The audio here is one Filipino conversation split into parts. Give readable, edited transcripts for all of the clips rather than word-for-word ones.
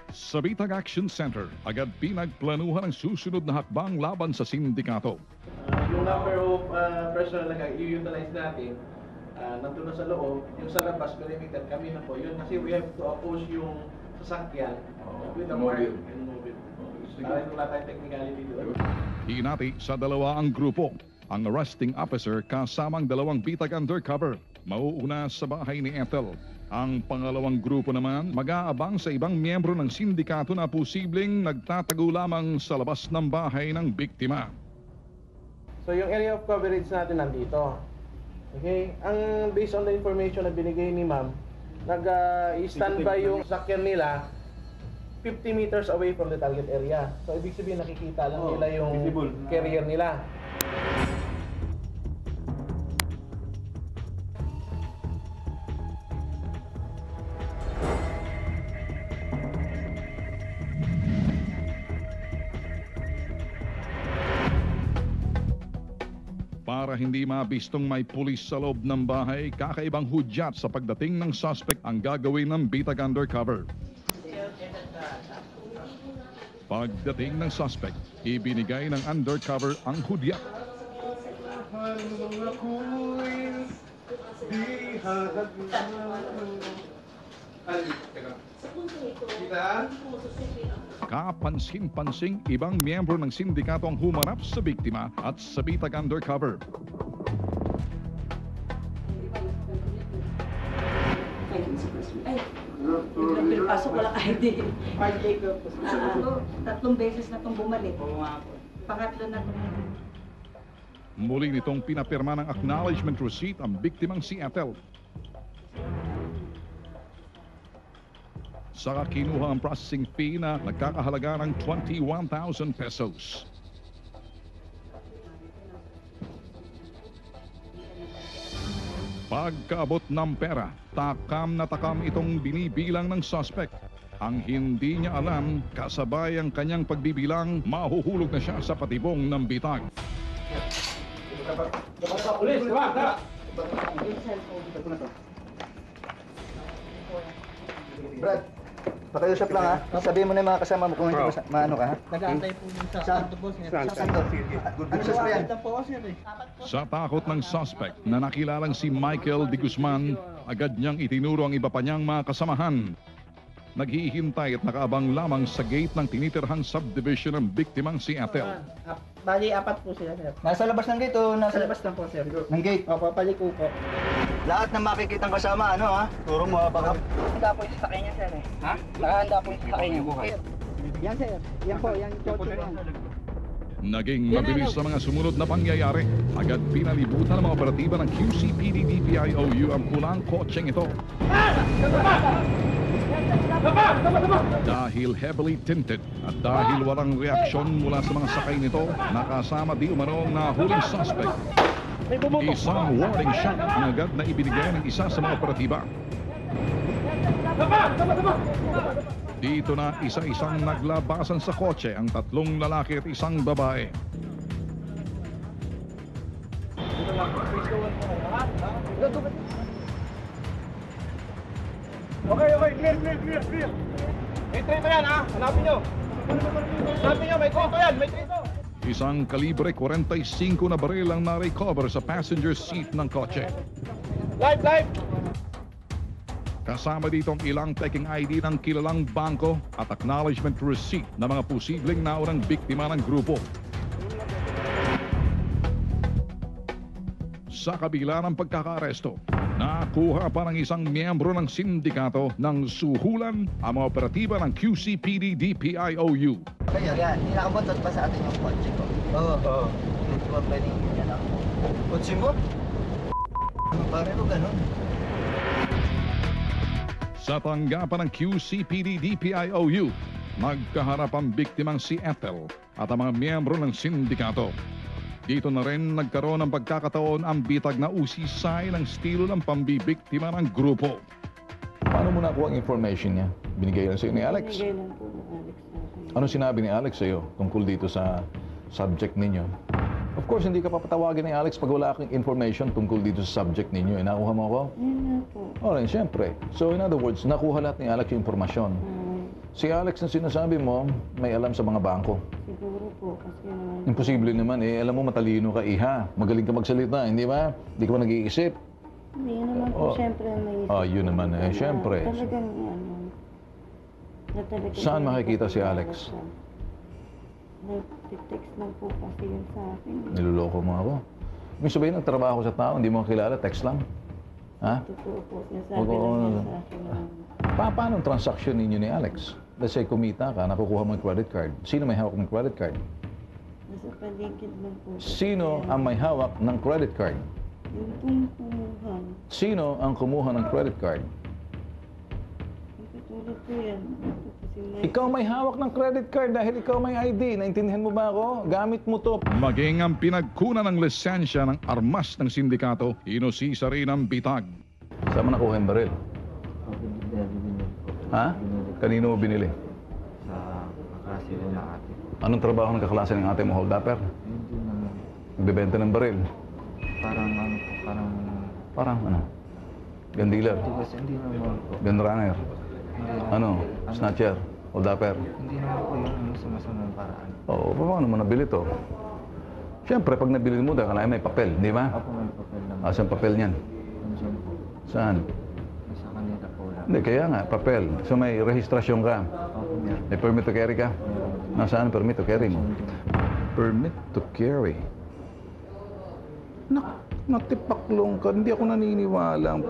Sa Bitag Action Center, agad pinagplanuhan ang susunod na hakbang laban sa sindikato. Yung number of personnel na i-utilize natin, nandun na sa loob, yung sa labas, perimeter, kami na po. Yun kasi we have to oppose yung sasakyan with the mark and move it. Wala tayong technicality doon. Hinati sa dalawa ang grupo. Ang arresting officer kasamang dalawang bitag undercover. Mauuna sa bahay ni Ethel. Ang pangalawang grupo naman mag-aabang sa ibang miyembro ng sindikato na posibleng nagtatago lamang sa labas ng bahay ng biktima. So yung area of coverage natin nandito. Okay? Ang based on the information na binigay ni ma'am, nag-standby yung sakyan nila 50 meters away from the target area. So ibig sabihin nakikita lang nila yung carrier nila. Para hindi mabistong may pulis sa loob ng bahay, kakaibang hudyat sa pagdating ng suspect ang gagawin ng bitag undercover. Pagdating ng suspect, ibinigay ng undercover ang hudyat. Kapansin-pansing ibang miyembro ng sindikato ang humarap sa biktima at sa bitag undercover. Pasok wala ID. Tatlong beses na itong bumalik. Pangatlo na itong... Muli nitong pinapirma ng acknowledgement receipt ang biktimang si Ethel. Saka kinuha ang processing fee na nagkakahalaga ng 21,000 pesos. Pagkaabot ng pera, takam na takam itong binibilang ng suspect. Ang hindi niya alam, kasabay ang kanyang pagbibilang, mahuhulog na siya sa patibong ng bitag. Brad, pakiusap lang ha. Sabihin mo na yung mga kasama mo kung hindi maano ka ha. Nag-aantay po yung sa kanto po, sir. Saan to? Ano sa yan? Ito po, sir. Sa takot ng suspect na nakilalang si Michael de Guzman, agad niyang itinuro ang iba pa niyang mga kasamahan. Naghihintay at nakaabang lamang sa gate ng tinitirhang subdivision ng biktimang si Ethel. Bali, apat po sila, sir. Nasa labas ng gate o nasa Sa labas lang po, sir. ng gate? Opo, paliko po. Lahat ng makikitang kasama, ano ha? Turo mo ha, baka... Handa po yung sasakay niya, sir. Ha? Nakahanda po yung sasakay niya. Sir. Yan, sir. Yan po, yan yung kotse yan. Naging mabilis sa mga sumunod na pangyayari. Agad pinalibutan ng mga operatiba ng QCPD DPIOU ang pulang kotseng ito. Dahil heavily tinted at dahil walang reaksyon mula sa mga sakay nito, nakasama di umano ang nahuling suspect. Isang warning shot ang agad na ibinigay ng isa sa mga operatiba. Dito na isa-isang naglabasan sa kotse ang tatlong lalaki at isang babae. Okay, clear. May trito yan ha, hanapin nyo. Hanapin nyo, may trito yan, may trito. Isang kalibre 45 na baril ang na-recover sa passenger seat ng kotse. Live! Kasama dito ang ilang taking ID ng kilalang bangko at acknowledgement receipt ng mga posibleng naunang biktima ng grupo. Sa kabila ng pagkakaaresto, nakuha pa ng isang miyembro ng sindikato ng suhulan ang mga operatiba ng QCPD DPIOU. Kaya yan, nakabotot pa sa atin yung kotse ko. Oo. Hindi mo pwedeng yan ako. Kotse mo? Pare mo ganun. Sa tanggapan ng QCPD DPIOU, magkaharap ang biktimang si Ethel at ang mga miyembro ng sindikato. Dito na rin nagkaroon ng pagkakataon ang bitag na usisay ng estilo ng pambibiktima ng grupo. Paano mo nakuha ang information niya? Binigay lang sa'yo ni Alex? Binigay lang po ng Alex. Ano sinabi ni Alex sa'yo tungkol dito sa subject ninyo? Of course, hindi ka papatawagin ni Alex pag wala kang information tungkol dito sa subject ninyo. Nakuha mo ako? Yun na po. Alright, siyempre. So in other words, nakuha lahat ni Alex yung informasyon. Si Alex na sinasabi mo, may alam sa mga bangko. Siguro po, kasi naman... Imposible naman eh. Alam mo, matalino ka, iha. Magaling ka magsalita, hindi ba? Hindi ka ba nag-iisip? Hindi naman po, Oh. syempre may... Yun naman eh, syempre. Talagang na talagang... Saan makikita si Alex? Nag-text lang po kasi yun sa akin. Niloloko mo ako. Ibig sabihin, nagtrabaho sa tao, hindi mo kilala, text lang. Ha? Totoo po, nasabi Oo, lang oo. oo. niya sa akin. Paano ang transaction ninyo ni Alex? Let's say, kumita ka, nakukuha mo yung credit card. Sino may hawak ng credit card? Nasa paligid lang po. Sino ang may hawak ng credit card? Yung pong pumuhan. Sino ang kumuha ng credit card? Yung katulad po yan. Ito kasi may... Ikaw may hawak ng credit card dahil ikaw may ID. Naintindihan mo ba ako? Gamit mo to. Maging ang pinagkunan ng lisensya ng armas ng sindikato, inusisa rin ang bitag. Saan mo nakuha yung baril? Ha? Kanino mo binili? Sa kaklase ko na ate. Anong trabaho ng kaklase ng ate mo, hold upper? Hindi naman. Nagbebenta ng baril? Parang ano po, parang... Parang ano? Gun dealer? Hindi kasi hindi naman po. Gun runner? Hindi naman. Ano? Snatcher? Hold upper? Hindi naman po yung sa masamang paraan. Oo, paano mo nabili to? Siyempre, pag nabili mo, dahil may papel, di ba? Ako may papel naman. Asan papel niyan? Nandiyan po. Saan? Nasa kanila po lang. Hindi, kaya nga, papel. So may rehistrasyon ka. Ako niya. May permit to carry ka? Nasaan ang permit to carry mo? Permit to carry? Natipaklong ka. Hindi ako naniniwalang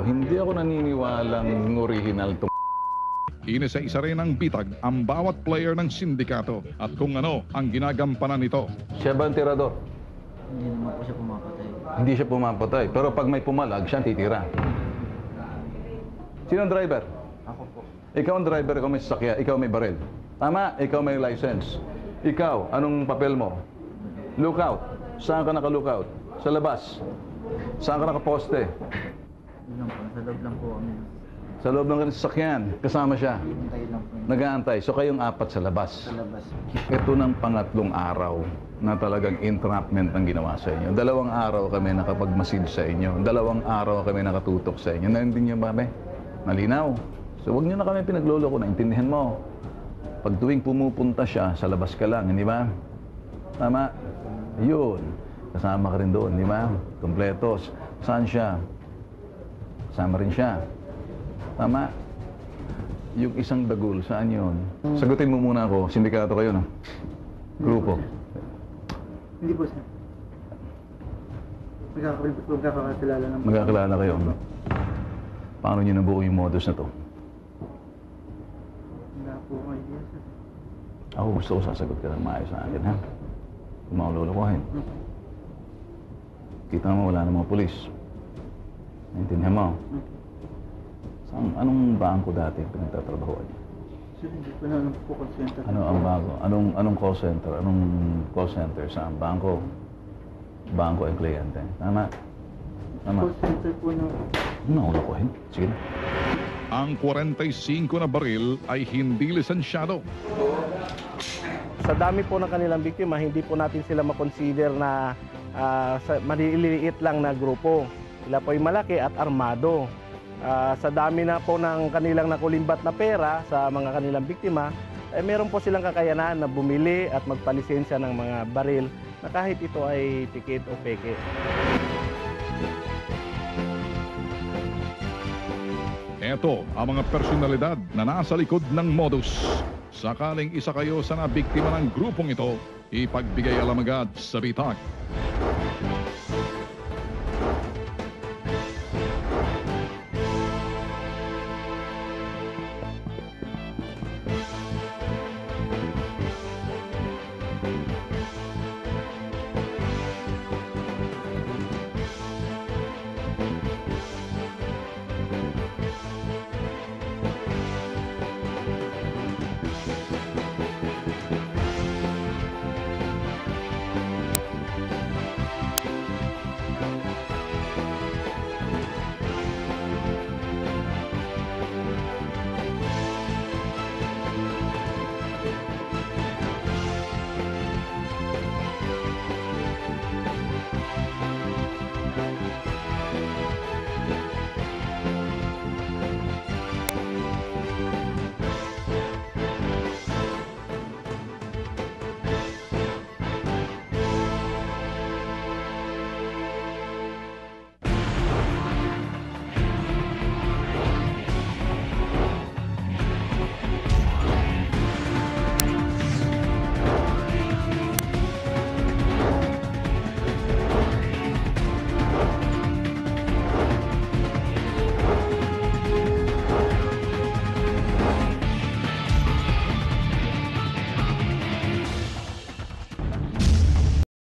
hindi ako naniniwalang original to. Inisa-isa rin ang bitag ang bawat player ng sindikato at kung ano ang ginagampanan nito. Siya ba ang tirador? Hindi naman po siya pumapatay. Hindi siya pumapatay. Pero pag may pumalag, siya ang titira. Sino ang driver? Ako po. Ikaw ang driver, ikaw may sasakyan, ikaw may baril. Tama, ikaw may license. Ikaw, anong papel mo? Lookout. Saan ka naka-lookout? Sa labas. Saan ka nakaposte? Yun lang po. Sa loob lang po kami. Sa loob ng sasakyan. Kasama siya. Hintay lang po. Nag-aantay. So kayong apat sa labas. Sa labas. Ito ng pangatlong araw na talagang entrapment ang ginawa sa inyo. 2 araw kami nakapagmasid sa inyo. 2 araw kami nakatutok sa inyo. Naintindihan niyo ba, be? Malinaw. So huwag niyo na kami pinagloloko. Naintindihan mo. Pag tuwing pumupunta siya, sa labas ka lang, hindi ba? Tama? Yun. Kasama ka rin doon, di ba? Kompletos. Saan siya? Kasama rin siya. Tama? Yung isang dagul, saan yun? Sagutin mo muna ako. Sindikato kayo, no? Grupo. Hindi po, sir. Magkakakilala naman. Magkakilala kayo. No? Paano niyo nabuo yung modus na to? Wala po kayo, sir. Ako gusto ko sasagot ka ng maayos sa akin, ha? Kung makululukohin. Kita mo, wala ng mga pulis. Naintindihan mo? Anong bangko dati pinagtatrabahoan niyo? Sir, hindi ko na alam po call center. Ano ang bago? Anong call center? Anong call center? Saan? Bangko? Bangko ang kliyente. Tama? Tama? Call center po na... Nakulokohin. Sige na. Ang 45 na baril ay hindi lisensyado. Sa dami po ng kanilang biktima, hindi po natin sila makonsider na maliliit lang na grupo. Sila po ay malaki at armado. Sa dami na po ng kanilang nakulimbat na pera sa mga kanilang biktima, meron po silang kakayanan na bumili at magpalisensya ng mga baril na kahit ito ay pikit o peke. Ito ang mga personalidad na nasa likod ng modus. Sakaling isa kayo sa nabiktima ng grupong ito, ipagbigay alam agad sa bitag.